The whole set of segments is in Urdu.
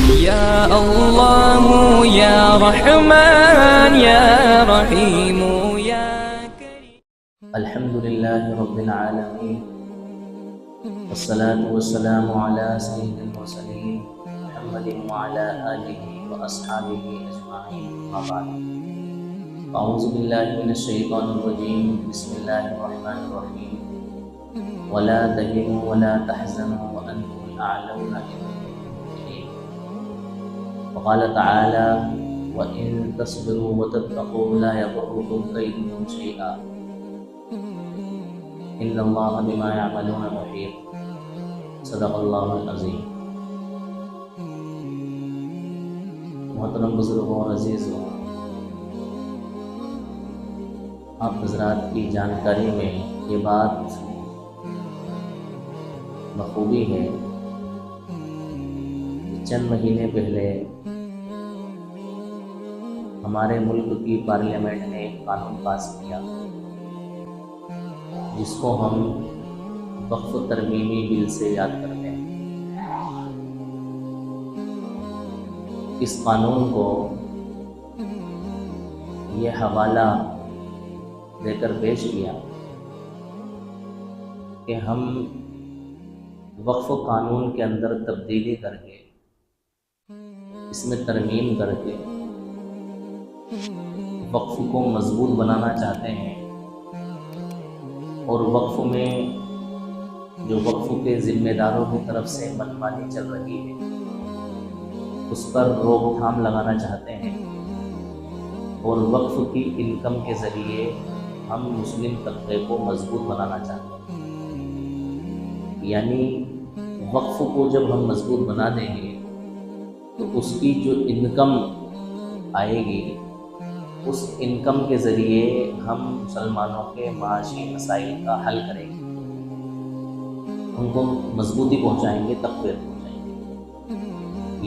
یا اللہ یا رحمان یا رحیم یا کریم۔ الحمدللہ رب العالمین والصلاة والسلام علی سید المرسلین محمد وعلی آلہ واصحابہ اجمعین، اما بعد۔ اعوذ باللہ من الشیطان الرجیم، بسم اللہ الرحمن الرحیم۔ ولا تهنوا ولا تحزنوا وانتم الاعلون ان كنتم مؤمنين۔ وقال تعالى وان تصبروا وتتقوا لا يضركم كيدهم شيئا ان اللہ بما يعملون محیط۔ صدق اللہ العظیم۔ محترم بزرگوں اور عزیزوں، آپ حضرات کی جانکاری میں یہ بات بخوبی ہے کہ چند مہینے پہلے ہمارے ملک کی پارلیمنٹ نے ایک قانون پاس کیا جس کو ہم وقف ترمیمی بل سے یاد کرتے ہیں۔ اس قانون کو یہ حوالہ دے کر پیش کیا کہ ہم وقف قانون کے اندر تبدیلی کر کے، اس میں ترمیم کر کے وقف کو مضبوط بنانا چاہتے ہیں، اور وقف میں جو وقف کے ذمہ داروں کی طرف سے منمانی چل رہی ہے اس پر روک تھام لگانا چاہتے ہیں، اور وقف کی انکم کے ذریعے ہم مسلم طبقے کو مضبوط بنانا چاہتے ہیں۔ یعنی وقف کو جب ہم مضبوط بنا دیں گے تو اس کی جو انکم آئے گی، اس انکم کے ذریعے ہم مسلمانوں کے معاشی مسائل کا حل کریں گے، ان کو مضبوطی پہنچائیں گے، تقویت پہنچائیں گے۔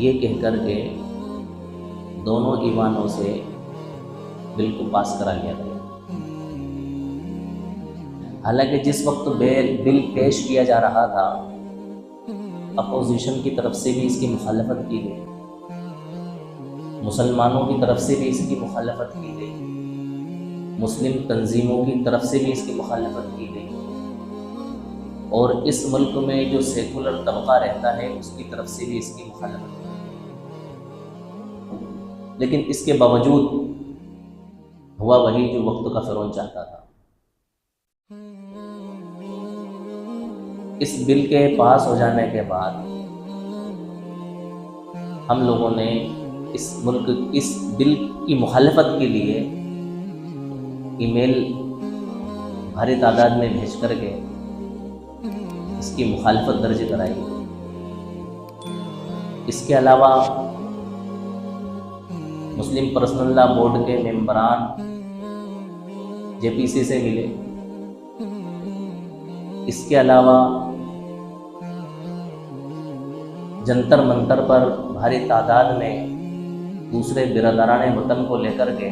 یہ کہہ کر کے دونوں ایوانوں سے بل کو پاس کرا لیا گیا۔ حالانکہ جس وقت بل پیش کیا جا رہا تھا، اپوزیشن کی طرف سے بھی اس کی مخالفت کی گئی، مسلمانوں کی طرف سے بھی اس کی مخالفت کی گئی، مسلم تنظیموں کی طرف سے بھی اس کی مخالفت کی گئی، اور اس ملک میں جو سیکولر طبقہ رہتا ہے اس کی طرف سے بھی اس کی مخالفت کی گئی۔ لیکن اس کے باوجود ہوا وہی جو وقت کا فرعون چاہتا تھا۔ اس بل کے پاس ہو جانے کے بعد ہم لوگوں نے اس بل کی مخالفت کے لیے ای میل بھاری تعداد میں بھیج کر کے اس کی مخالفت درج کرائی۔ اس کے علاوہ مسلم پرسنل لا بورڈ کے ممبران جے پی سی سے ملے۔ اس کے علاوہ جنتر منتر پر بھاری تعداد میں دوسرے برادران وطن کو لے کر کے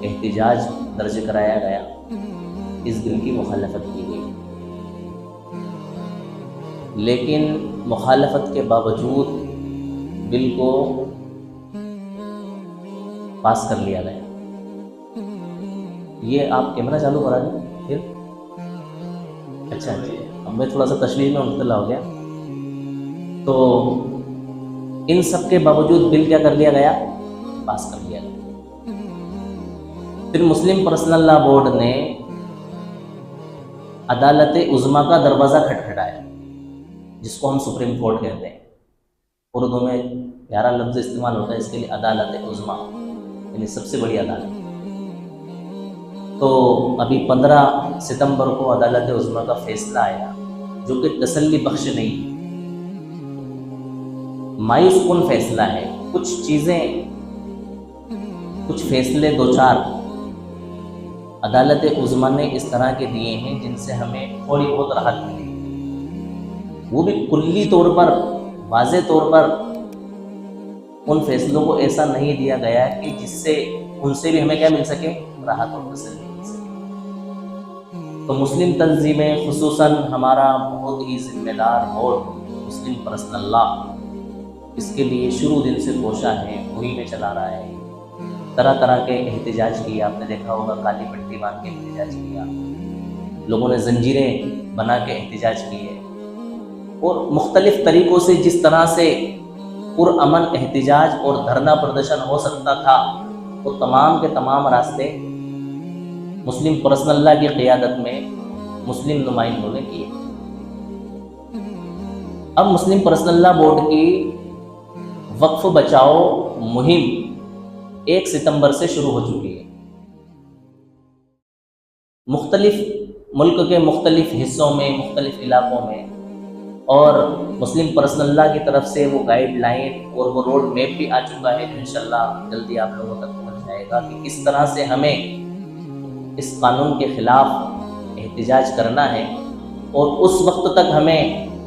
احتجاج درج کرایا گیا، اس بل کی مخالفت کی گئی۔ لیکن مخالفت کے باوجود بل کو پاس کر لیا گیا۔ یہ آپ کیمرہ چالو کرا دیں پھر۔ اچھا اب میں تھوڑا سا تشریح میں مبتلا ہو گیا۔ تو ان سب کے باوجود بل کیا کر لیا گیا؟ پاس کر لیا گیا۔ پھر مسلم پرسنل لا بورڈ نے عدالت عظمیٰ کا دروازہ کھٹکھٹایا، جس کو ہم سپریم کورٹ کہتے ہیں۔ اردو میں پیارا لفظ استعمال ہوتا ہے اس کے لیے، عدالت عظمیٰ، یعنی سب سے بڑی عدالت۔ تو ابھی 15 ستمبر کو عدالت عظمیٰ کا فیصلہ آیا، جو کہ تسلی بخش نہیں، مایوس کن فیصلہ ہے۔ کچھ چیزیں، کچھ فیصلے دو چار عدالت عظمیٰ نے اس طرح کے دیے ہیں جن سے ہمیں تھوڑی بہت راحت ملی، وہ بھی کلی طور پر، واضح طور پر ان فیصلوں کو ایسا نہیں دیا گیا کہ جس سے ان سے بھی ہمیں کیا مل سکے؟ راحت اور تسلی مل سکے۔ تو مسلم تنظیمیں، خصوصاً ہمارا بہت ہی ذمہ دار بورڈ مسلم پرسنل لا، اس کے لیے شروع دن سے کوشاں ہیں، مہمیں چلا رہا ہے، طرح طرح کے احتجاج کیا. آپ نے دیکھا ہوگا کالی پٹی باندھ کے احتجاج کیا، لوگوں نے زنجیریں بنا کے احتجاج کیے، اور مختلف طریقوں سے جس طرح سے پرامن احتجاج اور دھرنا پردرشن ہو سکتا تھا وہ تمام کے تمام راستے مسلم پرسنل لا کی قیادت میں مسلم نمائندوں نے کیے. اب مسلم پرسنل لا بورڈ کی وقف بچاؤ مہم 1 ستمبر سے شروع ہو چکی ہے. مختلف ملک کے مختلف حصوں میں، مختلف علاقوں میں، اور مسلم پرسنل لا کی طرف سے وہ گائیڈ لائن اور وہ روڈ میپ بھی آ چکا ہے جو انشاءاللہ جلدی آپ لوگوں تک پہنچ جائے گا کہ کس طرح سے ہمیں اس قانون کے خلاف احتجاج کرنا ہے، اور اس وقت تک ہمیں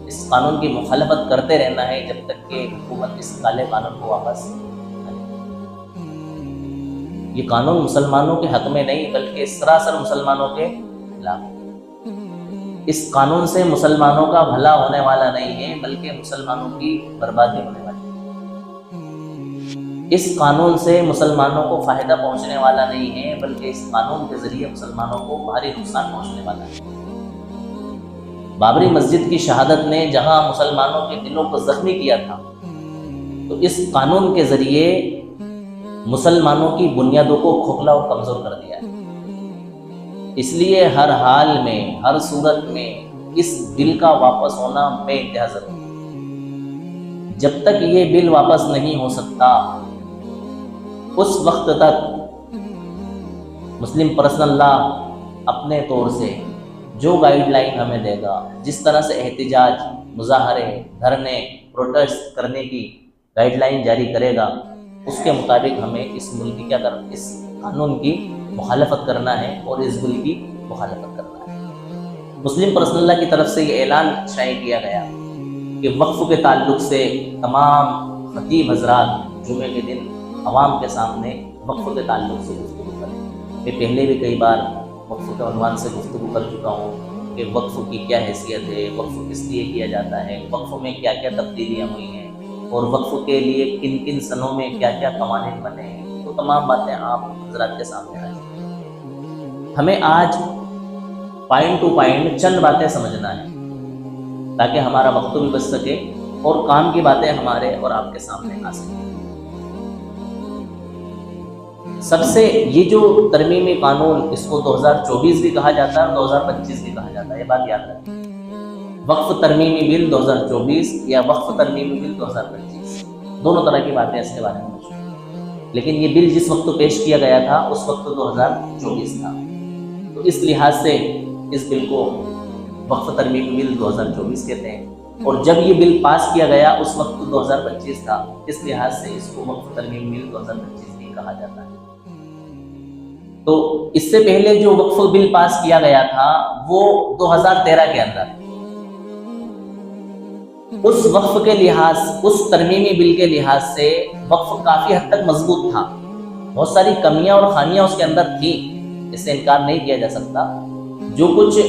اس قانون کی مخالفت کرتے رہنا ہے جب تک کہ حکومت اس کالے قانون کو واپس نہ لے. یہ قانون مسلمانوں کے حق میں نہیں بلکہ سراسر مسلمانوں کے خلاف. اس قانون سے مسلمانوں کا بھلا ہونے والا نہیں ہے بلکہ مسلمانوں کی بربادی ہونے والی ہے. اس قانون سے مسلمانوں کو فائدہ پہنچنے والا نہیں ہے بلکہ اس قانون کے ذریعے مسلمانوں کو بھاری نقصان پہنچنے والا ہے. بابری مسجد کی شہادت نے جہاں مسلمانوں کے دلوں کو زخمی کیا تھا تو اس قانون کے ذریعے مسلمانوں کی بنیادوں کو کھوکھلا اور کمزور کر دیا ہے. اس لیے ہر حال میں، ہر صورت میں اس بل کا واپس ہونا بے انتہا ضروری ہے. جب تک یہ بل واپس نہیں ہو سکتا اس وقت تک مسلم پرسنل لا اپنے طور سے جو گائیڈ لائن ہمیں دے گا، جس طرح سے احتجاج، مظاہرے، دھرنے، پروٹیسٹ کرنے کی گائیڈ لائن جاری کرے گا، اس کے مطابق ہمیں اس ملک کی اس قانون کی مخالفت کرنا ہے اور اس بل کی مخالفت کرنا ہے. مسلم پرسنل لا کی طرف سے یہ اعلان شائع کیا گیا کہ وقف کے تعلق سے تمام خطیب حضرات جمعے کے دن عوام کے سامنے وقف کے تعلق سے گفتگو کریں. میں پہلے بھی کئی بار وقف کے عنوان سے گفتگو کر چکا ہوں کہ وقف کی کیا حیثیت ہے، وقف کس لیے کیا جاتا ہے، وقف میں کیا کیا تبدیلیاں ہوئی ہیں، اور وقف کے لیے کن کن سنوں میں کیا کیا قوانین بنے ہیں. تو تمام باتیں آپ حضرات کے سامنے آ جائیں. ہمیں آج پوائنٹ ٹو پوائنٹ چند باتیں سمجھنا ہے تاکہ ہمارا وقت بھی بچ سکے اور کام کی باتیں ہمارے اور آپ کے سامنے آ سکیں. سب سے یہ جو ترمیمی قانون، اس کو 2024 بھی کہا جاتا ہے اور 2025 بھی کہا جاتا ہے، یہ بات یاد رکھیں. وقف ترمیمی بل 2024 یا وقف ترمیمی بل 2025 دونوں طرح کی باتیں اس کے بارے میں مشہور ہیں. لیکن یہ بل جس وقت پیش کیا گیا تھا اس وقت 2024 تھا، تو اس لحاظ سے اس بل کو وقف ترمیمی بل 2024 کہتے ہیں. اور جب یہ بل پاس کیا گیا اس وقت 2025 تھا، اس لحاظ سے اس کو وقف ترمیمی بل 2025 بھی کہا جاتا ہے. تو اس سے پہلے جو وقف بل پاس کیا گیا تھا وہ 2013 کے اندر، اس وقف کے لحاظ، اس ترمیمی بل کے لحاظ سے وقف کافی حد تک مضبوط تھا. بہت ساری کمیاں اور خامیاں اس کے اندر تھیں، اس سے انکار نہیں کیا جا سکتا. جو کچھ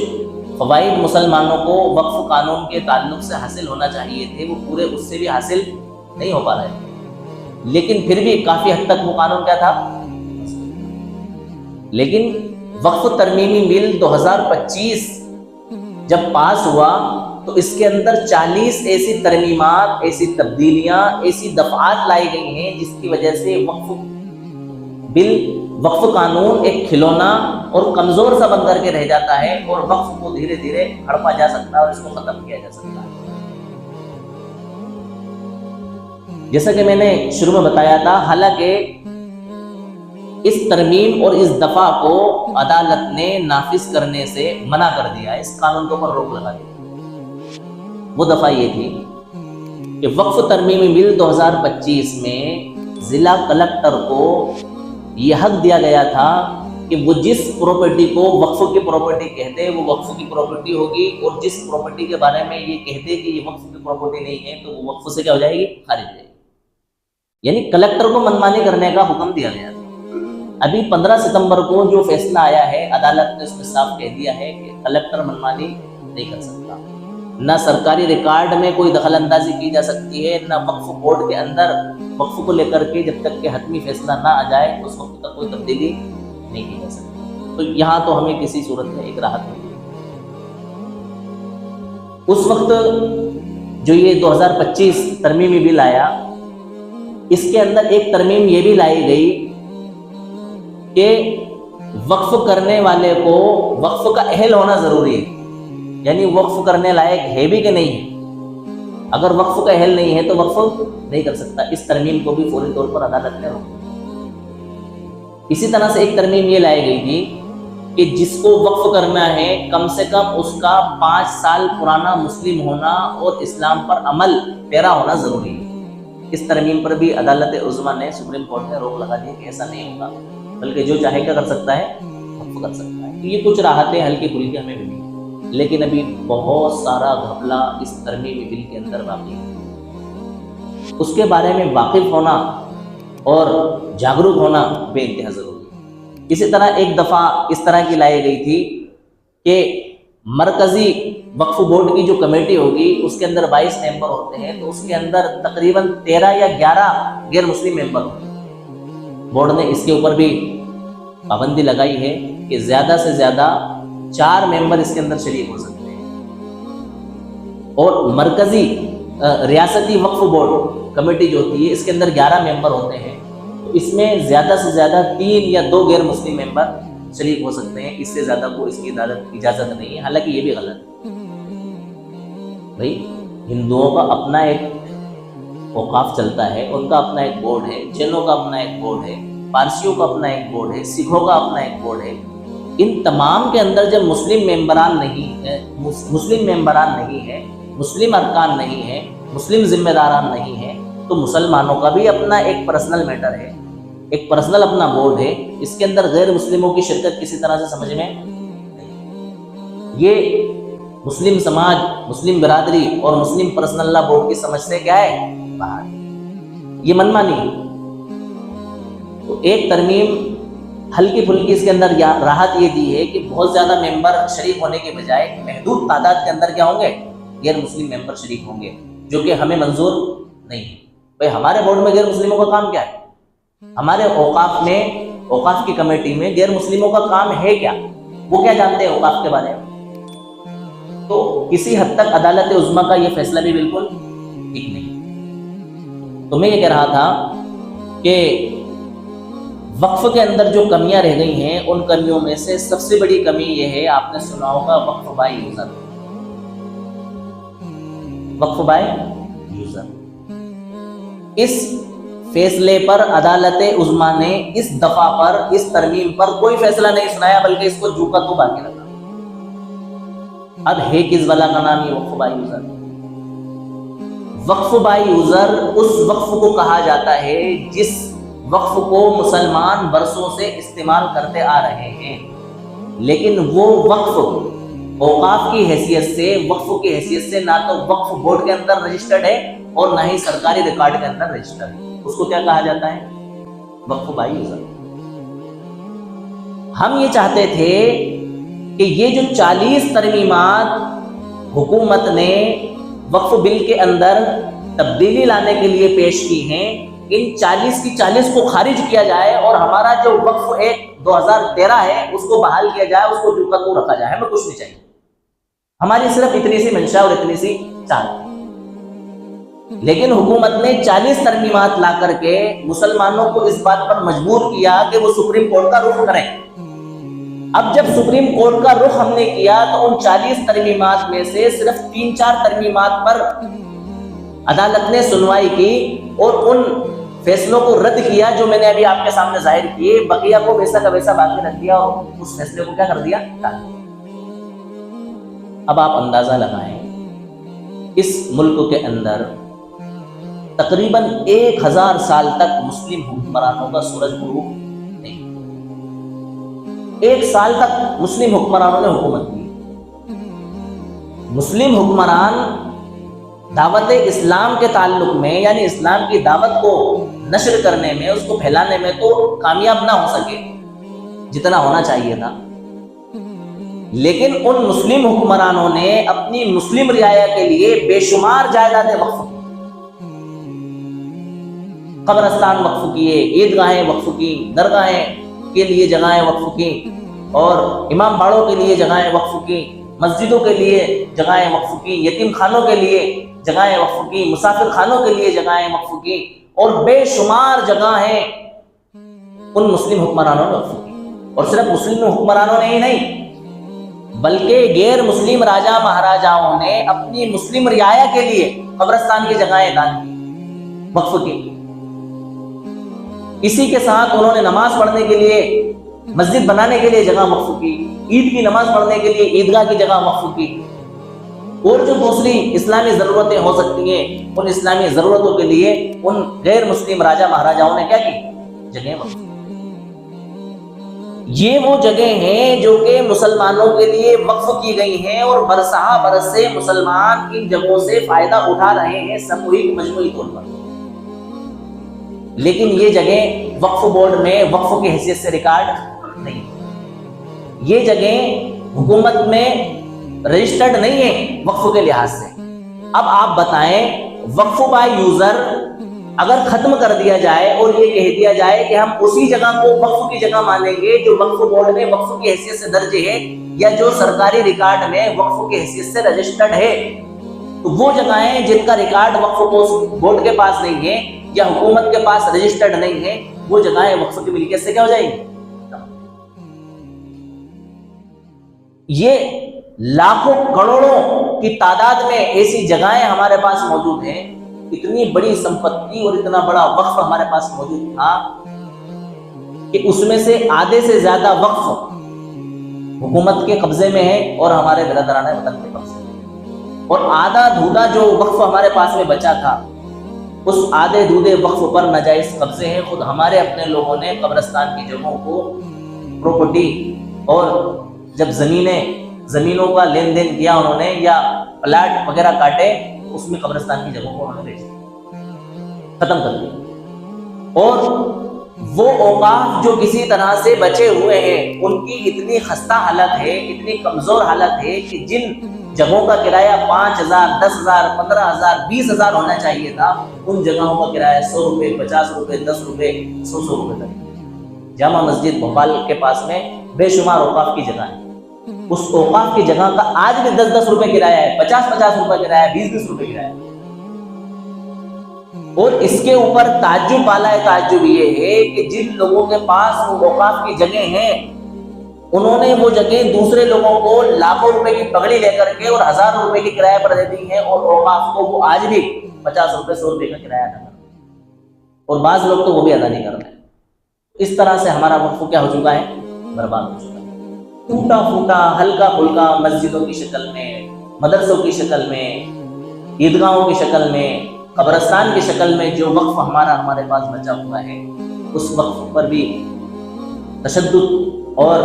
فوائد مسلمانوں کو وقف قانون کے تعلق سے حاصل ہونا چاہیے تھے وہ پورے اس سے بھی حاصل نہیں ہو پا رہے تھے، لیکن پھر بھی کافی حد تک وہ قانون کیا تھا. لیکن وقف ترمیمی بل 2025 جب پاس ہوا تو اس کے اندر 40 ایسی ترمیمات، ایسی تبدیلیاں، ایسی دفعات لائی گئی ہیں جس کی وجہ سے وقف بل، وقف قانون ایک کھلونا اور کمزور سا بن کر کے رہ جاتا ہے اور وقف کو دھیرے دھیرے ہڑپا جا سکتا ہے اور اس کو ختم کیا جا سکتا ہے. جیسا کہ میں نے شروع میں بتایا تھا، حالانکہ اس ترمیم اور اس دفعہ کو عدالت نے نافذ کرنے سے منع کر دیا، اس قانون کے اوپر روک لگا دی. وہ دفعہ یہ تھی کہ وقف ترمیمی بل 2025 میں ضلع کلکٹر کو یہ حق دیا گیا تھا کہ وہ جس پراپرٹی کو وقف کی پراپرٹی کہتے وہ وقف کی پراپرٹی ہوگی، اور جس پراپرٹی کے بارے میں یہ کہتے کہ یہ وقف کی پراپرٹی نہیں ہے تو وہ وقف سے کیا ہو جائے گی، خارج ہو جائے گی. یعنی کلکٹر کو منمانی کرنے کا حکم دیا گیا تھا. ابھی 15 ستمبر کو جو فیصلہ آیا ہے، عدالت نے اس میں صاف کہہ دیا ہے کہ کلکٹر منمانی نہیں کر سکتا، نہ سرکاری ریکارڈ میں کوئی دخل اندازی کی جا سکتی ہے، نہ وقف بورڈ کے اندر وقف کو لے کر کے جب تک کہ حتمی فیصلہ نہ آ جائے اس وقت تک کوئی تبدیلی نہیں کی جا سکتی۔ تو یہاں تو ہمیں کسی صورت میں ایک راحت ملی۔ اس وقت جو یہ 2025 ترمیمی بل آیا، اس کے اندر ایک ترمیم یہ بھی لائی گئی کہ وقف کرنے والے کو وقف کا اہل ہونا ضروری ہے، یعنی وقف کرنے لائق ہے بھی کہ نہیں ہے، اگر وقف کا اہل نہیں ہے تو وقف نہیں کر سکتا۔ اس ترمیم کو بھی فوری طور پر عدالت نے روکا۔ اسی طرح سے ایک ترمیم یہ لائی گئی تھی کہ جس کو وقف کرنا ہے کم سے کم اس کا 5 سال پرانا مسلم ہونا اور اسلام پر عمل پیرا ہونا ضروری ہے۔ اس ترمیم پر بھی عدالت عظمیٰ نے، سپریم کورٹ نے روک لگا دی کہ ایسا نہیں ہوگا، بلکہ جو چاہے کیا کر سکتا ہے، وقف کر سکتا ہے۔ تو یہ کچھ راحتیں ہلکی پھلکی ہمیں ملی، لیکن ابھی بہت سارا گھپلہ اس ترمیمی بل کے اندر باقی ہے۔ اس کے بارے میں واقف ہونا اور جاگروک ہونا بے انتہا ضروری ہے۔ اسی طرح ایک دفعہ اس طرح کی لائی گئی تھی کہ مرکزی وقف بورڈ کی جو کمیٹی ہوگی اس کے اندر 22 ممبر ہوتے ہیں، تو اس کے اندر تقریباً 13 یا 11 غیر مسلم ممبر ہوتے ہیں۔ بورڈ نے اس کے اوپر بھی پابندی لگائی ہے کہ زیادہ سے زیادہ 4 ممبر اس کے اندر شریک ہو سکتے ہیں، اور مرکزی ریاستی وقف بورڈ کمیٹی جو ہوتی ہے اس کے اندر 11 ممبر ہوتے ہیں، تو اس میں زیادہ سے زیادہ 3 یا 2 غیر مسلم ممبر شریک ہو سکتے ہیں، اس سے زیادہ کو اس کی اجازت نہیں ہے۔ حالانکہ یہ بھی غلط ہے بھائی، ہندوؤں کا اپنا ایک اوقاف چلتا ہے، ان کا اپنا ایک بورڈ ہے، جینوں کا اپنا ایک بورڈ ہے، پارسیوں کا اپنا ایک بورڈ ہے، سکھوں کا اپنا ایک بورڈ ہے۔ ان تمام کے اندر جب مسلم ممبران نہیں ہے، مسلم ارکان نہیں ہے، مسلم ذمہ داران نہیں ہے، تو مسلمانوں کا بھی اپنا ایک پرسنل میٹر ہے، ایک پرسنل اپنا بورڈ ہے۔ اس کے اندر غیر مسلموں کی شرکت کسی طرح سے سمجھ میں نہیں۔ یہ مسلم سماج، مسلم برادری اور مسلم پرسنل لا بورڈ کی سمجھ سے کیا ہے، باہر، یہ منمانی ہے۔ تو ایک ترمیم ہلکی پھلکی اس کے اندر راحت یہ دی ہے کہ بہت زیادہ ممبر شریک ہونے کے بجائے محدود تعداد کے اندر کیا ہوں گے، غیر مسلم ممبر شریک ہوں گے، جو کہ ہمیں منظور نہیں ہے۔ بھائی ہمارے بورڈ میں غیر مسلموں کا کام کیا ہے؟ ہمارے اوقاف کی کمیٹی میں غیر مسلموں کا کام ہے کیا؟ وہ کیا جانتے ہیں اوقاف کے بارے میں؟ تو کسی حد تک عدالت عظمیٰ کا یہ فیصلہ بھی بالکل ٹھیک نہیں۔ تو میں یہ کہہ رہا تھا کہ وقف کے اندر جو کمیاں رہ گئی ہیں، ان کمیوں میں سے سب سے بڑی کمی یہ ہے، آپ نے سنا ہوگا وقف بائی یوزر۔ وقف بائی یوزر، اس فیصلے پر عدالت عظمیٰ نے اس دفعہ پر، اس ترمیم پر کوئی فیصلہ نہیں سنایا، بلکہ اس کو جو کا تو باقی رکھا۔ اب ہے کس بلا کا نام یہ وقف بائی یوزر؟ وقف بائی یوزر اس وقف کو کہا جاتا ہے جس وقف کو مسلمان برسوں سے استعمال کرتے آ رہے ہیں، لیکن وہ وقف اوقاف کی حیثیت سے، وقف کی حیثیت سے نہ تو وقف بورڈ کے اندر رجسٹرڈ ہے اور نہ ہی سرکاری ریکارڈ کے اندر رجسٹرڈ ہے۔ اس کو کیا کہا جاتا ہے؟ وقف بائی یوزر۔ ہم یہ چاہتے تھے کہ یہ جو 40 ترمیمات حکومت نے وقف بل کے اندر تبدیلی لانے کے لیے پیش کی ہیں، ان 40 کی 40 کو خارج کیا جائے اور ہمارا جو وقف ایک 2013 ہے اس کو بحال کیا جائے، اس کو جو کا تو رکھا جائے، ہمیں کچھ نہیں چاہیے۔ ہماری صرف اتنی سی منشا اور اتنی سی چاہت۔ لیکن حکومت نے 40 ترمیمات لا کر کے مسلمانوں کو اس بات پر مجبور کیا کہ وہ سپریم کورٹ کا رخ کریں۔ اب جب سپریم کورٹ کا رخ ہم نے کیا تو ان 40 ترمیمات میں سے صرف 3-4 ترمیمات پر عدالت نے سنوائی کی اور ان فیصلوں کو رد کیا جو میں نے ابھی آپ کے سامنے ظاہر کیے، بقیہ کو ویسا کا ویسا باقی رکھ دیا اور اس فیصلے کو کیا کر دیا؟ اب آپ اندازہ لگائیں، اس ملک کے اندر تقریباً 1000 سال تک مسلم حکمرانوں کا سورج غروب نہیں، 1 سال تک مسلم حکمرانوں نے حکومت کی۔ مسلم حکمران دعوت اسلام کے تعلق میں، یعنی اسلام کی دعوت کو نشر کرنے میں، اس کو پھیلانے میں تو کامیاب نہ ہو سکے جتنا ہونا چاہیے تھا، لیکن ان مسلم حکمرانوں نے اپنی مسلم رعایا کے لیے بے شمار جائیدادیں وقف کی، قبرستان وقف کیے، عیدگاہیں وقف کی، درگاہیں کے لیے جگہیں وقف کی، اور امام باڑوں کے لیے جگہیں وقف کی، مسجدوں کے لیے جگہیں وقف کی، یتیم خانوں کے لیے جگہیں وقف کی، مسافر خانوں کے لیے جگہیں وقف کی، اور بے شمار جگہیں ان مسلم حکمرانوں نے وقف کی۔ اور صرف مسلم حکمرانوں نے ہی نہیں بلکہ غیر مسلم راجا مہاراجاؤں نے اپنی مسلم رعایا کے لیے قبرستان کی جگہیں دان کی، وقف کی۔ اسی کے ساتھ انہوں نے نماز پڑھنے کے لیے، مسجد بنانے کے لیے جگہ وقف کی، عید کی نماز پڑھنے کے لیے عیدگاہ کی جگہ وقف کی، اور جو دوسری اسلامی ضرورتیں ہو سکتی ہیں ان اسلامی ضرورتوں کے لیے ان غیر مسلم راجا مہاراجاؤں نے کیا کی؟ جگہیں وقف کی۔ یہ وہ جگہیں ہیں جو کہ مسلمانوں کے لیے وقف کی گئی ہیں، اور برسہ برس سے مسلمان ان جگہوں سے فائدہ اٹھا رہے ہیں سموہک مجموعی طور پر۔ لیکن یہ جگہیں وقف بورڈ میں وقف کی حیثیت سے ریکارڈ نہیں، یہ جگہیں حکومت میں رجسٹرڈ نہیں ہیں وقف کے لحاظ سے۔ اب آپ بتائیں، وقف بائی یوزر اگر ختم کر دیا جائے اور یہ کہہ دیا جائے کہ ہم اسی جگہ کو وقف کی جگہ مانیں گے جو وقف بورڈ میں وقف کی حیثیت سے درج ہے یا جو سرکاری ریکارڈ میں وقف کی حیثیت سے رجسٹرڈ ہے، تو وہ جگہیں جن کا ریکارڈ وقف بورڈ کے پاس نہیں ہے یا حکومت کے پاس رجسٹرڈ نہیں ہے، وہ جگہیں وقف کی ملکیت سے کیا ہو جائیں گی؟ یہ لاکھوں کروڑوں کی تعداد میں ایسی جگہیں ہمارے پاس موجود ہیں، اتنی بڑی سمپتی اور اتنا بڑا وقف ہمارے پاس موجود تھا کہ اس میں سے آدھے سے زیادہ وقف حکومت کے قبضے میں ہے اور ہمارے برادران وطن کے قبضے میں، اور آدھا دھودا جو وقف ہمارے پاس میں بچا تھا اس آدھے دھودے وقف پر ناجائز قبضے ہیں۔ خود ہمارے اپنے لوگوں نے قبرستان کی جگہوں کو پراپرٹی اور جب زمینوں کا لین دین کیا انہوں نے یا پلاٹ وغیرہ کاٹے، اس میں قبرستان کی جگہوں کو انہوں نے بیچ دیا، ختم کر دیا۔ اور وہ اوقاف جو کسی طرح سے بچے ہوئے ہیں ان کی اتنی خستہ حالت ہے، اتنی کمزور حالت ہے کہ جن جگہوں کا کرایہ 5,000 10,000 15,000 20,000 ہونا چاہیے تھا، ان جگہوں کا کرایہ 100 روپے 50 روپے 10 روپے 100 روپے تک۔ جامع مسجد بھوپال کے پاس میں بے شمار اوقاف کی جگہ ہے، اس اوقاف کی جگہ کا آج بھی 10 روپے کرایہ ہے، 50 روپے کرایہ، 20 روپے کرایہ۔ اور اس کے اوپر تعجب والا تعجب یہ ہے کہ جن لوگوں کے پاس وہ اوقاف کی جگہ ہیں انہوں نے وہ جگہ دوسرے لوگوں کو لاکھوں روپے کی پگڑی لے کر کے اور 1000 روپے کی کرایہ پر دے دی ہے، اور اوقاف کو وہ آج بھی 50 روپے 100 روپے کا کرایہ ادا کرتے ہیں، اور بعض لوگ تو وہ بھی ادا نہیں کرتے۔ اس طرح سے ہمارا وقف کیا ہو چکا ہے؟ برباد ہو چکا ہے، ٹوٹا پھوٹا ہلکا پھلکا مسجدوں کی شکل میں، مدرسوں کی شکل میں، عیدگاہوں کی شکل میں، قبرستان کی شکل میں جو وقف ہمارے پاس بچا ہوا ہے، اس وقف پر بھی تشدد اور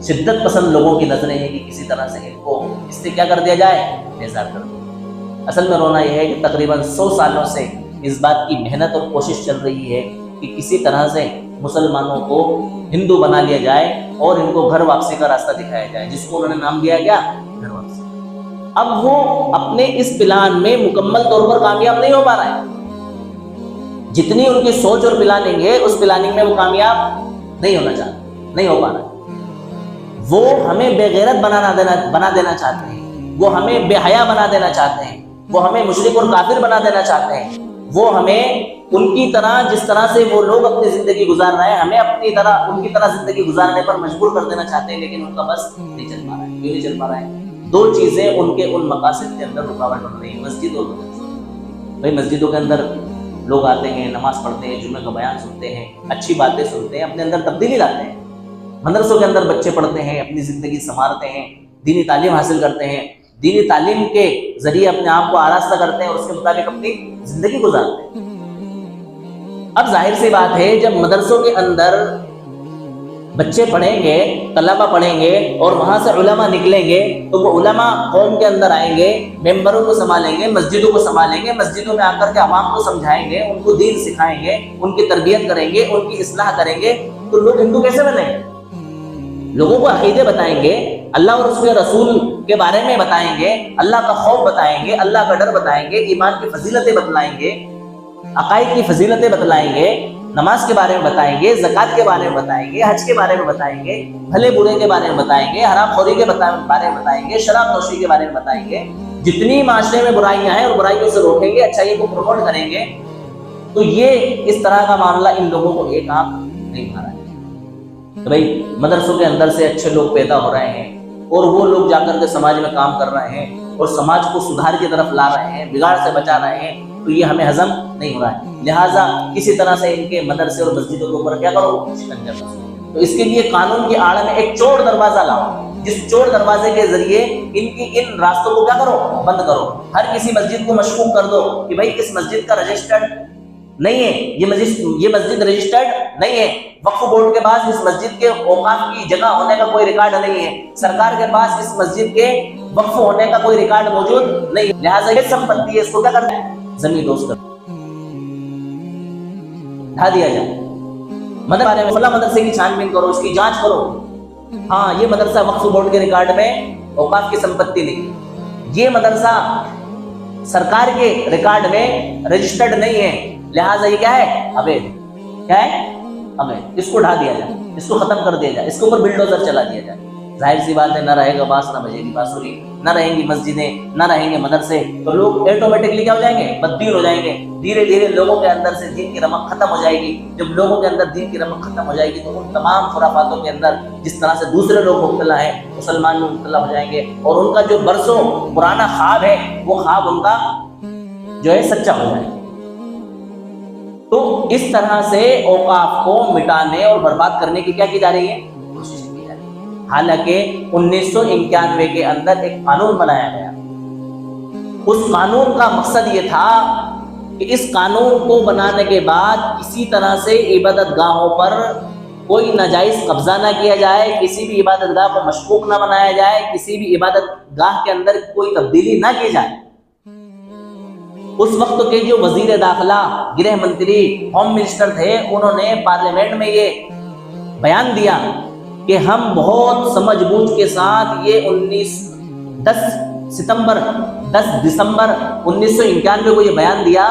شدت پسند لوگوں کی نظریں ہیں کہ کسی طرح سے ان کو اس سے کیا کر دیا جائے؟ بیزار کر دیا۔ اصل میں رونا یہ ہے کہ تقریباً 100 سالوں سے اس بات کی محنت اور کوشش چل رہی ہے کہ کسی طرح سے مسلمانوں کو ہندو بنا لیا جائے اور ان کو گھر واپسی کا راستہ دکھایا جائے، جس کو انہوں نے نام دیا کیا؟ گھر واپسی۔ اب وہ اپنے اس پلان میں مکمل طور پر کامیاب نہیں ہو پا رہا ہے، جتنی ان کی سوچ اور پلاننگ ہے اس پلاننگ میں وہ کامیاب نہیں ہونا چاہتے، نہیں ہو پا رہا ہے۔ وہ ہمیں بے غیرت بنا دینا چاہتے ہیں، وہ ہمیں بے حیا بنا دینا چاہتے ہیں، وہ ہمیں مشرک اور کافر بنا دینا چاہتے ہیں، وہ ہمیں ان کی طرح جس طرح سے وہ لوگ اپنی زندگی گزار رہے ہیں ہمیں اپنی طرح ان کی طرح زندگی گزارنے پر مجبور کر دینا چاہتے ہیں، لیکن ان کا بس نہیں چل پا رہا ہے۔ کیوں نہیں چل پا رہا ہے؟ دو چیزیں ان کے ان مقاصد کے اندر رکاوٹ بن رہی ہیں، مسجد اور مدرسہ۔ بھائی مسجدوں کے اندر لوگ آتے ہیں، نماز پڑھتے ہیں، جمعے کا بیان سنتے ہیں، اچھی باتیں سنتے ہیں، اپنے اندر تبدیلی لاتے ہیں۔ مدرسوں کے اندر بچے پڑھتے ہیں، اپنی زندگی سنوارتے ہیں، دینی تعلیم حاصل کرتے ہیں، دینی تعلیم کے ذریعے اپنے آپ کو آراستہ کرتے ہیں اور اس کے مطابق اپنی زندگی گزارتے ہیں۔ اب ظاہر سی بات ہے جب مدرسوں کے اندر بچے پڑھیں گے، طلبہ پڑھیں گے اور وہاں سے علماء نکلیں گے تو وہ علماء قوم کے اندر آئیں گے، ممبروں کو سنبھالیں گے، مسجدوں کو سنبھالیں گے، مسجدوں میں آ کر کے عوام کو سمجھائیں گے، ان کو دین سکھائیں گے، ان کی تربیت کریں گے، ان کی اصلاح کریں گے، تو لوگ ہندو کیسے بنیں گے؟ لوگوں کو عقیدے بتائیں گے، اللہ اور اس کے رسول کے بارے میں بتائیں گے، اللہ کا خوف بتائیں گے، اللہ کا ڈر بتائیں گے، ایمان کی فضیلتیں بتلائیں گے، عقائد کی فضیلتیں بتلائیں گے، نماز کے بارے میں بتائیں گے، زکوٰۃ کے بارے میں بتائیں گے، حج کے بارے میں بتائیں گے، بھلے برے کے بارے میں بتائیں گے، حرام خوری کے بارے میں بتائیں گے، شراب نوشی کے بارے میں بتائیں گے، جتنی معاشرے میں برائیاں ہیں اور برائیوں سے روکیں گے، اچھائی کو پروموٹ کریں گے. تو یہ اس طرح کا معاملہ ان لوگوں کو ایک آنکھ نہیں مارا ہے کہ بھائی مدرسوں کے اندر سے اچھے لوگ پیدا ہو رہے ہیں اور وہ لوگ جا کر کے سماج میں کام کر رہے ہیں اور سماج کو سدھار کی طرف لا رہے ہیں، بگاڑ سے بچا رہے ہیں، تو یہ ہمیں ہضم نہیں ہو رہا ہے. لہٰذا کسی طرح سے ان کے مدرسے اور مسجدوں کے اوپر کیا کرو، شکنجہ کرو. تو اس کے لیے قانون کی آڑ میں ایک چور دروازہ لاؤ، جس چور دروازے کے ذریعے ان راستوں کو کیا کرو، بند کرو. ہر کسی مسجد کو مشکوک کر دو کہ بھائی اس مسجد کا رجسٹرڈ نہیں ہے، یہ مسجد رجسٹرڈ نہیں ہے، وقف بورڈ کے پاس اس مسجد کے اوقاف کی جگہ ہونے کا کوئی ریکارڈ نہیں ہے، سرکار کے پاس اس مسجد کے وقف ہونے کا کوئی ریکارڈ موجود نہیں ہے، لہٰذا یہ سمپتی ہے، اس کو کیا کرنا ہے، زمین دوست کر ڈھا دیا جائے. مدرسے کی چھان بین کرو، اس کی جانچ کرو. ہاں یہ مدرسہ وقف بورڈ کے ریکارڈ میں اوقاف کی سمپتی نہیں، یہ مدرسہ سرکار کے ریکارڈ میں رجسٹرڈ نہیں ہے، لہٰذا یہ کیا ہے، ابید. کیا ہے، ابید. اس کو ڈھا دیا جائے، اس کو ختم کر دیا جائے، اس کے اوپر بلڈوزر چلا دیا جائے. ظاہر سی بات ہے، نہ رہے گا باس، نہ بجے گی بانسری، نہ رہیں گی مسجدیں، نہ رہیں گے مدرسے، تو لوگ آٹومیٹکلی کیا ہو جائیں گے، بددین ہو جائیں گے. دھیرے دھیرے لوگوں کے اندر سے دین کی رمق ختم ہو جائے گی. جب لوگوں کے اندر دین کی رمق ختم ہو جائے گی تو ان تمام خرافاتوں کے اندر جس طرح سے دوسرے لوگ مبتلا ہیں، مسلمان لوگ مبتلا ہو جائیں گے، اور ان کا جو برسوں پرانا خواب ہے وہ خواب ان کا جو ہے سچا ہو جائے گا. تو اس طرح سے اوقاف کو مٹانے اور برباد کرنے کی کیا کی جا رہی ہے، کوشش کی جا رہی ہے. حالانکہ 1991 کے اندر ایک قانون بنایا گیا. اس قانون کا مقصد یہ تھا کہ اس قانون کو بنانے کے بعد کسی طرح سے عبادت گاہوں پر کوئی ناجائز قبضہ نہ کیا جائے، کسی بھی عبادت گاہ کو مشکوک نہ بنایا جائے، کسی بھی عبادت گاہ کے اندر کوئی تبدیلی نہ کی جائے. اس وقت کے جو وزیر داخلہ، گرہ منتری، ہوم منسٹر تھے، انہوں نے پارلیمنٹ میں یہ بیان دیا کہ ہم بہت سمجھ بوجھ کے ساتھ یہ 10 دسمبر 1991 کو یہ بیان دیا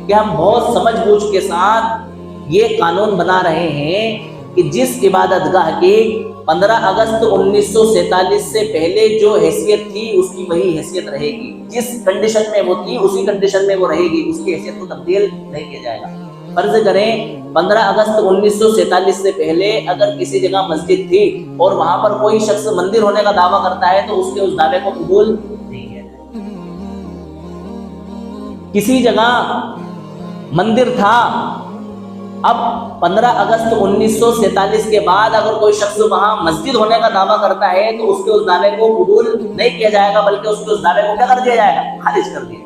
کہ ہم بہت سمجھ بوجھ کے ساتھ یہ قانون بنا رہے ہیں کہ جس عبادت گاہ کی 15 اگست 1947 سے پہلے جو حیثیت تھی اس کی وہی حیثیت رہے گی، جس کنڈیشن میں وہ تھی اسی کنڈیشن میں وہ رہے گی، اس کی حیثیت کو تبدیل نہیں کیا جائے گا. فرض کریں 15 اگست 1947 سے پہلے اگر کسی جگہ مسجد تھی اور وہاں پر کوئی شخص مندر ہونے کا دعویٰ کرتا ہے تو اس کے اس دعوے کو قبول نہیں کیا جائے. کسی جگہ مندر تھا، اب 15 اگست 1947 کے بعد اگر کوئی شخص وہاں مسجد ہونے کا دعویٰ کرتا ہے تو اس کے اس دعوے کو قبول نہیں کیا جائے گا، بلکہ اس کے اس دعوے کو کیا کر دیا جائے گا، خارج کر دیا.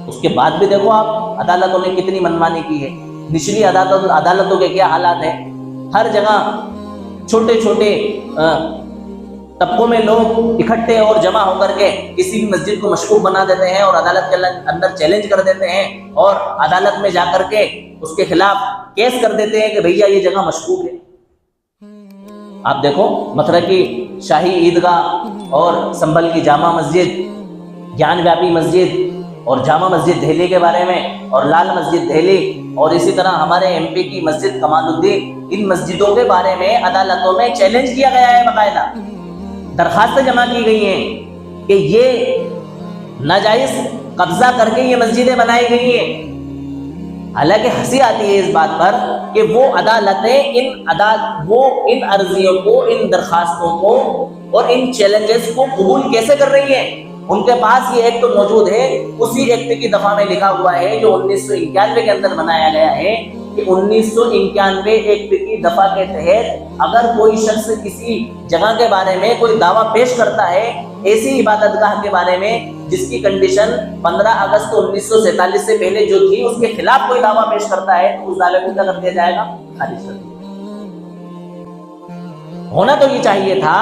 اس کے بعد بھی دیکھو آپ عدالتوں نے کتنی منمانی کی ہے. نچلی عدالتوں کے کیا حالات ہیں. ہر جگہ چھوٹے چھوٹے طبقوں میں لوگ اکٹھے اور جمع ہو کر کے کسی بھی مسجد کو مشکوک بنا دیتے ہیں اور عدالت کے اندر چیلنج کر دیتے ہیں اور عدالت میں جا کر کے اس کے خلاف کیس کر دیتے ہیں کہ بھیا یہ جگہ مشکوک ہے. آپ دیکھو متھرا کی شاہی عیدگاہ اور سنبھل کی جامع مسجد، گیان ویاپی مسجد اور جامع مسجد دہلی کے بارے میں، اور لال مسجد دہلی، اور اسی طرح ہمارے ایم پی کی مسجد کمال الدین، ان مسجدوں کے بارے میں عدالتوں میں چیلنج کیا گیا ہے، باقاعدہ درخواستیں جمع کی گئی ہیں کہ یہ ناجائز قبضہ کر کے یہ مسجدیں بنائی گئی ہیں. حالانکہ ہنسی آتی ہے اس بات پر کہ وہ عدالتیں ان عرضیوں کو، ان درخواستوں کو اور ان چیلنجز کو قبول کیسے کر رہی ہیں. ان کے پاس یہ ایکٹ موجود ہے، اسی ایکٹ کی دفعہ میں لکھا ہوا ہے جو 1991 کے اندر بنایا گیا ہے کہ 1991 ایکٹ کی دفعہ کے تحت اگر کوئی شخص کسی جگہ کے بارے میں کوئی دعویٰ پیش کرتا ہے، ایسی عبادت گاہ کے بارے میں جس کی کنڈیشن 15 اگست 1947 سے پہلے جو تھی، اس کے خلاف کوئی دعویٰ پیش کرتا ہے تو اس دعوے کو کیا کر دیا جائے گا، خارج کر دیا. ہونا تو یہ چاہیے تھا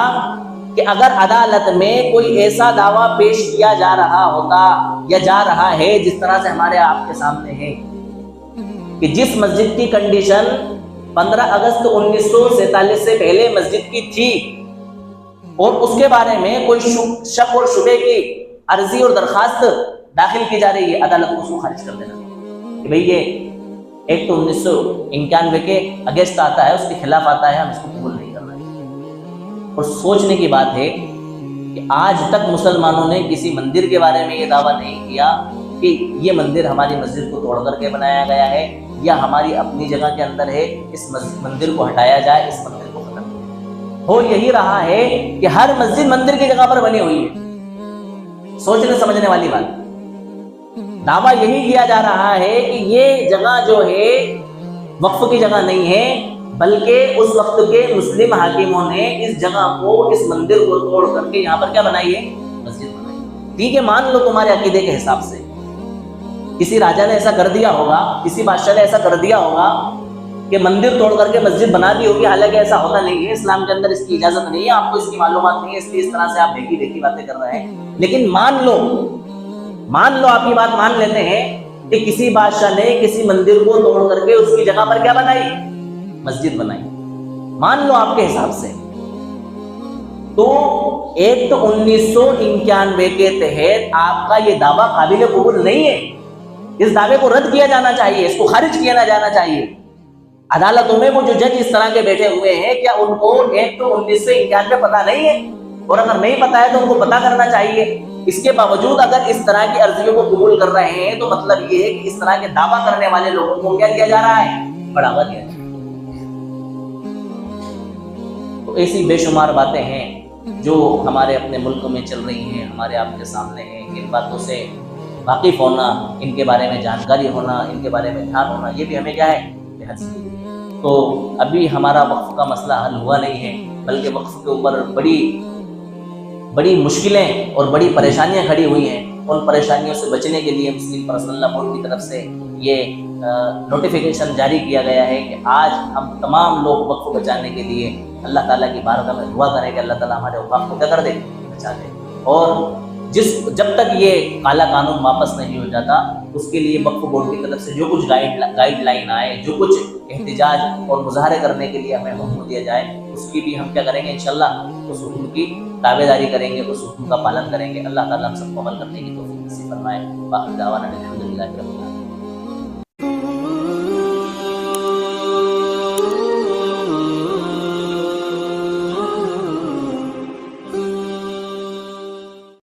کہ اگر عدالت میں کوئی ایسا دعویٰ پیش کیا جا رہا ہوتا یا جا رہا ہے جس طرح سے ہمارے آپ کے سامنے ہے کہ جس مسجد کی کنڈیشن 15 اگست 1947 سے پہلے مسجد کی تھی اور اس کے بارے میں کوئی شک اور شبے کی عرضی اور درخواست داخل کی جا رہی ہے، عدالت کو اس کو خارج کر دینا کہ بھئی یہ ایک تو 1991 کے اگینسٹ آتا ہے، اس کے خلاف آتا ہے، ہم اس کو قبول نہیں کر رہے۔ اور سوچنے کی بات ہے کہ آج تک مسلمانوں نے کسی مندر کے بارے میں یہ دعویٰ نہیں کیا کہ یہ مندر ہماری مسجد کو توڑ کر کے بنایا گیا ہے یا ہماری اپنی جگہ کے اندر ہے، اس مندر کو ہٹایا جائے، اس مندر کو ختم کیا۔ ہو یہی رہا ہے کہ ہر مسجد مندر کی جگہ پر بنی ہوئی ہے۔ سوچنے سمجھنے والی بات، دعویٰ یہی کیا جا رہا ہے کہ یہ جگہ جو ہے وقف کی جگہ نہیں ہے، بلکہ اس وقت کے مسلم حاکموں نے اس جگہ کو، اس مندر کو توڑ کر کے یہاں پر کیا بنائی ہے؟ مسجد بنائی۔ ٹھیک ہے، مان لو تمہارے عقیدے کے حساب سے کسی راجا نے ایسا کر دیا ہوگا، کسی بادشاہ نے ایسا کر دیا ہوگا کہ مندر توڑ کر کے مسجد بنا دی ہوگی، حالانکہ ایسا ہوتا نہیں ہے، اسلام کے اندر اس کی اجازت نہیں ہے، آپ کو اس کی معلومات نہیں ہے، اس لیے اس طرح سے آپ دیکھی دیکھی باتیں کر رہے ہیں۔ لیکن مان لو آپ کی بات مان لیتے ہیں کہ کسی بادشاہ نے کسی مندر کو توڑ کر کے اس کی جگہ پر کیا بنائی؟ مسجد بنائی، مان لو آپ کے حساب سے، تو ایک تو 1991 کے تحت آپ کا یہ دعویٰ قابل قبول نہیں ہے، اس دعوے کو رد کیا جانا چاہیے، اس کو خارج کیا جانا چاہیے۔ عدالتوں میں وہ جو جج اس طرح کے بیٹھے ہوئے ہیں، کیا ان کو ایک تو 1991 پتہ نہیں ہے؟ اور اگر نہیں پتہ ہے تو ان کو پتہ کرنا چاہیے۔ اس کے باوجود اگر اس طرح کی عرضیوں کو قبول کر رہے ہیں تو مطلب یہ ہے کہ اس طرح کے دعویٰ کرنے والے لوگوں کو کیا دیا جا رہا ہے؟ بڑھاوا دیا جا رہا ہے۔ تو ایسی بے شمار باتیں ہیں جو ہمارے اپنے ملک میں چل رہی ہیں، ہمارے آپ کے سامنے ہیں۔ ان باتوں سے واقف ہونا، ان کے بارے میں جانکاری ہونا، ان کے بارے میں دھیان ہونا، یہ بھی ہمیں کیا ہے؟ بہت ضروری ہے۔ تو ابھی ہمارا وقف کا مسئلہ حل ہوا نہیں ہے، بلکہ وقف کے اوپر بڑی مشکلیں اور بڑی پریشانیاں کھڑی ہوئی ہیں۔ ان پریشانیوں سے بچنے کے لیے مسلم پرسنل لا بورڈ کی طرف سے یہ نوٹیفیکیشن جاری کیا گیا ہے کہ آج ہم تمام لوگ وقف کو بچانے کے لیے اللہ تعالیٰ کی بارگاہ میں دعا کریں کہ اللہ تعالیٰ ہمارے اوقاف کو کیا کر دے؟ بچا دے۔ اور جب تک یہ کالا قانون واپس نہیں ہو جاتا، اس کے لیے وقف بورڈ کی طرف سے جو کچھ گائیڈ لائن آئے، جو کچھ احتجاج اور مظاہرے کرنے کے لیے ہمیں حکم دیا جائے، اس کی بھی ہم کیا کریں گے؟ انشاءاللہ اس حکم کی تابع داری کریں گے، اس حکم کا پالن کریں گے۔ اللہ تعالیٰ ہم سب کو عمل کرنے کی توفیق نصیب فرمائے۔ باقی دعوانا الحمدللہ رب العالمین۔